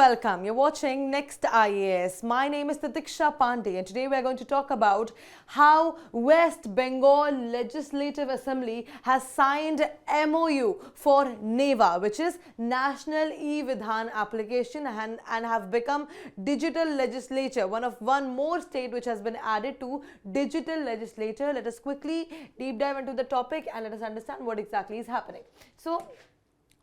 welcome. You're watching Next IAS. My name is Titiksha Pandey and today we're going to talk about how West Bengal Legislative Assembly has signed MOU for NEVA, which is National E-Vidhan Application, and have become digital legislature, one more state which has been added to digital legislature. Let us quickly deep dive into the topic and let us understand what exactly is happening. So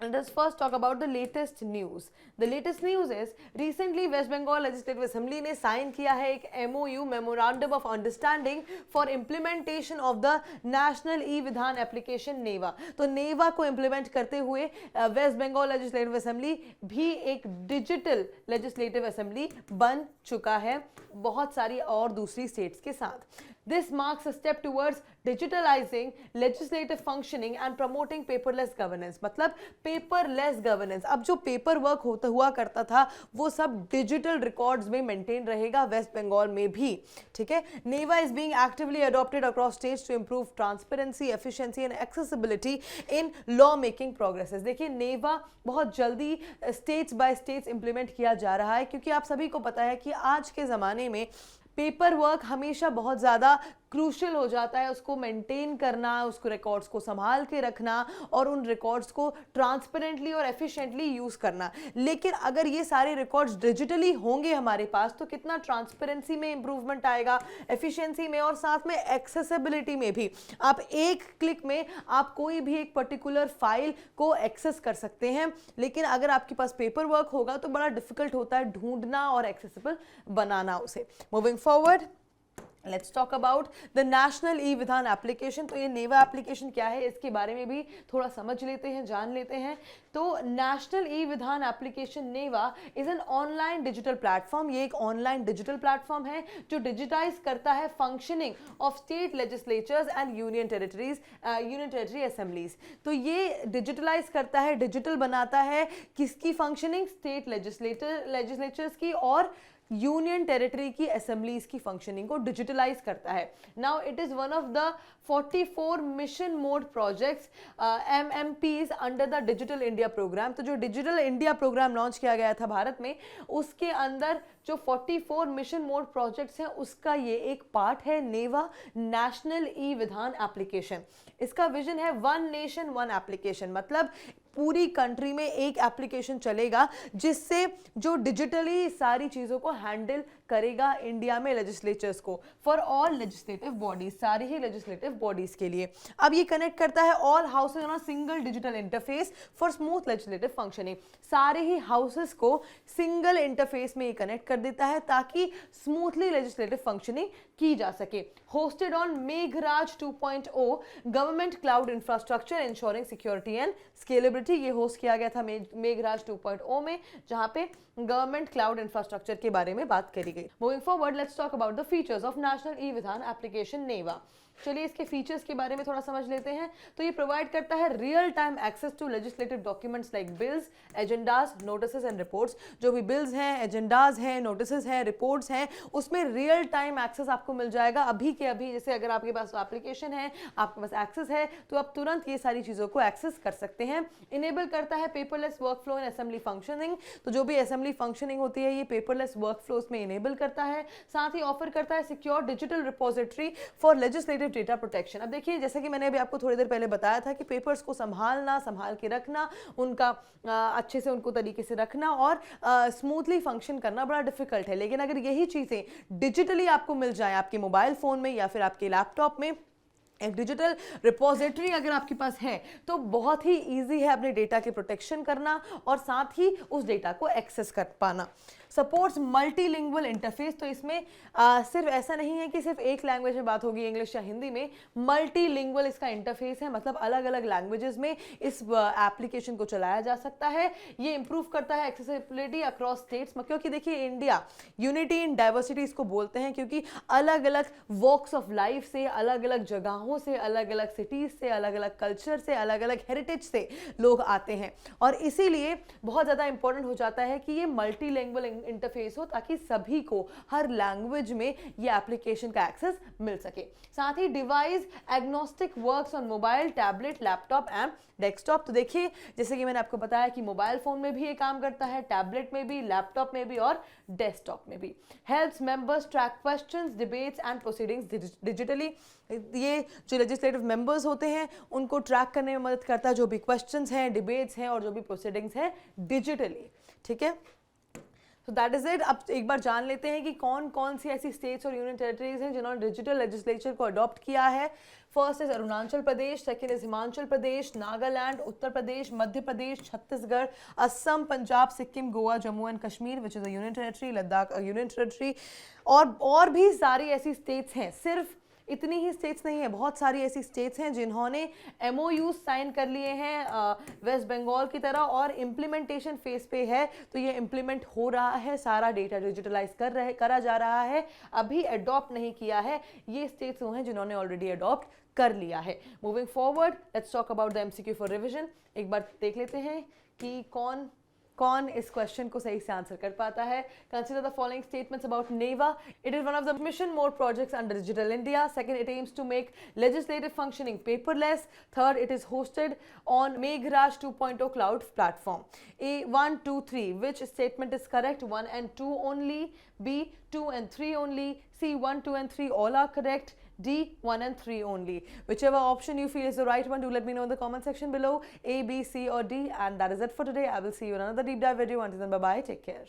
let us first talk about the latest news. The latest news is recently West Bengal Legislative Assembly ने sign किया है एक MOU Memorandum of Understanding for Implementation of the National E-Vidhan Application NEVA. तो NEVA को implement करते हुए waste Bengal legislative assembly भी एक डिजिटल लेजिस्लेटिव असेंबली बन चुका है बहुत सारी और दूसरी स्टेट्स के साथ. This marks a step towards digitalizing legislative functioning and promoting paperless governance. मतलब paperless governance. अब जो पेपर वर्क होता हुआ करता था वो सब डिजिटल रिकॉर्ड्स में मेंटेन रहेगा वेस्ट बंगाल में भी. ठीक है. NEVA is being actively adopted across states to improve transparency, efficiency and accessibility in law making progresses. देखिए NEVA बहुत जल्दी स्टेट्स बाय स्टेट्स इंप्लीमेंट किया जा रहा है क्योंकि आप सभी को पता है कि आज के ज़माने में पेपर वर्क हमेशा बहुत ज़्यादा क्रूशल हो जाता है. उसको मेंटेन करना, उसको रिकॉर्ड्स को संभाल के रखना और उन रिकॉर्ड्स को ट्रांसपेरेंटली और एफिशिएंटली यूज़ करना. लेकिन अगर ये सारे रिकॉर्ड्स डिजिटली होंगे हमारे पास तो कितना ट्रांसपेरेंसी में इंप्रूवमेंट आएगा, एफिशिएंसी में और साथ में एक्सेसिबिलिटी में भी. आप एक क्लिक में आप कोई भी एक पर्टिकुलर फाइल को एक्सेस कर सकते हैं. लेकिन अगर आपके पास पेपर वर्क होगा तो बड़ा डिफिकल्ट होता है ढूंढना और एक्सेसिबल बनाना उसे. Moving forward, let's talk about the national e Vidhan application. तो ये नेवा एप्लीकेशन क्या है इसके बारे में भी थोड़ा समझ लेते हैं, जान लेते हैं. तो national e Vidhan application NeVA is an online digital platform. ये एक ऑनलाइन डिजिटल प्लेटफॉर्म है जो डिजिटाइज करता है functioning of state legislatures and union territory assemblies. तो ये डिजिटलाइज करता है, डिजिटल बनाता है किसकी फंक्शनिंग, स्टेट लेजिस्लेचर्स की और यूनियन टेरिटरी की असेंबलीज की फंक्शनिंग को डिजिटलाइज करता है. Now it is one of the 44 mission mode projects MMPs under the digital India programme. तो जो डिजिटल इंडिया प्रोग्राम लॉन्च किया गया था भारत में उसके अंदर जो 44 मिशन मोड प्रोजेक्ट्स हैं उसका ये एक पार्ट है नेवा, नेशनल ई विधान एप्लीकेशन. इसका विजन है वन नेशन वन एप्लीकेशन. मतलब पूरी कंट्री में एक एप्लीकेशन चलेगा जिससे जो डिजिटली सारी चीज़ों को हैंडल करेगा इंडिया में लेजिस्लेचर्स को फॉर ऑल लेजिस्लेटिव बॉडीज, सारी ही लेजिस्लेटिव बॉडीज के लिए. अब ये कनेक्ट करता है all houses on a single digital interface for smooth legislative functioning. सारे ही हाउसेज को सिंगल इंटरफेस में ये कनेक्ट कर देता है ताकि स्मूथली लेजिस्लेटिव फंक्शनिंग की जा सके. Hosted on Meghraj 2.0 government cloud infrastructure ensuring security and scalability. ये होस्ट किया गया था मेघराज 2.0 में जहां पे गवर्नमेंट क्लाउड इंफ्रास्ट्रक्चर के बारे में बात करी गई. Moving forward, let's talk about the features of national e Vidhan application नेवा. चलिए इसके फीचर्स के बारे में थोड़ा समझ लेते हैं. तो ये प्रोवाइड करता है real time access to legislative documents like bills, agendas, notices and reports. जो भी बिल्स हैं, एजेंडाज हैं, नोटिसेस हैं, रिपोर्ट्स हैं, उसमें रियल टाइम एक्सेस आपको मिल जाएगा अभी के अभी. जैसे अगर आपके पास एप्लीकेशन है, आपके पास एक्सेस है तो आप तुरंत ये सारी चीज़ों को एक्सेस कर सकते हैं. इनेबल करता है पेपरलेस वर्कफ्लो इन असेंबली फंक्शनिंग. तो जो भी असेंबली फंक्शनिंग होती है ये पेपरलेस वर्कफ्लोज में इनेबल करता है. साथ ही ऑफर करता है secure digital repository for legislative data protection. अब देखिए जैसे कि मैंने अभी आपको थोड़ी देर पहले बताया था कि पेपर्स को संभाल के रखना, उनका अच्छे से उनको तरीके से रखना और स्मूथली फंक्शन करना बड़ा डिफिकल्ट है. लेकिन अगर यही चीज़ें डिजिटली आपको मिल जाए आपके मोबाइल फ़ोन में या फिर आपके लैपटॉप में, एक डिजिटल रिपोजिटरी अगर आपके पास है तो बहुत ही इजी है अपने डेटा के प्रोटेक्शन करना और साथ ही उस डेटा को एक्सेस कर पाना. Supports multilingual interface. तो इसमें सिर्फ ऐसा नहीं है कि सिर्फ एक लैंग्वेज में बात होगी, इंग्लिश या हिंदी में. मल्टीलिंगुअल इसका इंटरफेस है, मतलब अलग अलग लैंग्वेजेस में इस एप्लीकेशन को चलाया जा सकता है. ये इंप्रूव करता है एक्सेसिबिलिटी अक्रॉस स्टेट्स. क्योंकि देखिए इंडिया यूनिटी इन डाइवर्सिटी इसको बोलते हैं क्योंकि अलग अलग वॉक्स ऑफ लाइफ से, अलग अलग जगहों से, अलग अलग सिटीज से, अलग अलग कल्चर से, अलग अलग हेरिटेज से लोग आते हैं और इसीलिए बहुत ज़्यादा इंपॉर्टेंट हो जाता है कि ये मल्टीलिंगुअल इंटरफेस हो ताकि सभी को हर लैंग्वेज में ये एप्लीकेशन का एक्सेस मिल सके। साथ ही device agnostic works on mobile, tablet, laptop and desktop. तो देखिए जैसे कि मैंने आपको बताया कि मोबाइल फोन में भी ये काम करता है, टैबलेट में भी, लैपटॉप में भी और डेस्कटॉप में भी। Helps members track questions, debates and proceedings digitally. ये जो लेजिस्लेटिव मेंबर्स होते हैं उनको ट्रैक करने में मदद करता है, जो भी क्वेश्चंस हैं, डिबेट्स हैं और जो भी प्रोसीडिंग्स हैं डिजिटली। ठीक है, तो दैट इज इट। अब एक बार जान लेते हैं कि कौन कौन सी ऐसी स्टेट्स और यूनियन टेरिटरीज हैं जिन्होंने डिजिटल लेजिस्लेचर को अडॉप्ट किया है। First is Arunachal Pradesh, second is Himachal Pradesh, Nagaland, Uttar Pradesh, Madhya Pradesh, Chhattisgarh, Assam, Punjab, Sikkim, Goa, Jammu and Kashmir which is a union territory, Ladakh a union territory, और भी सारी ऐसी स्टेट्स हैं। सिर्फ इतनी ही स्टेट्स नहीं है, बहुत सारी ऐसी स्टेट्स हैं जिन्होंने MOU साइन कर लिए हैं वेस्ट बंगाल की तरह और इम्प्लीमेंटेशन फेज पे है। तो ये इम्प्लीमेंट हो रहा है, सारा डेटा डिजिटलाइज करा जा रहा है, अभी अडॉप्ट नहीं किया है। ये स्टेट्स वो हैं जिन्होंने ऑलरेडी अडॉप्ट कर लिया है। Moving forward, let's talk about the MCQ for revision. एक बार देख लेते हैं कि कौन इस क्वेश्चन को सही से आंसर कर पाता है। Consider the following statements about NeVA. It is one of the mission mode projects under digital India. Second, it aims to make legislative functioning paperless. Third, it is hosted on Meghraj 2.0 cloud platform. A 1, 2, 3, which statement is correct? 1 and 2 only. B 2 and 3 only. C 1, 2 and 3 all are correct. D 1 and 3 only. Whichever option you feel is the right one, do let me know in the comment section below. A, B, C or D. And that is it for today. I will see you in another deep dive video. Until then, bye bye, take care.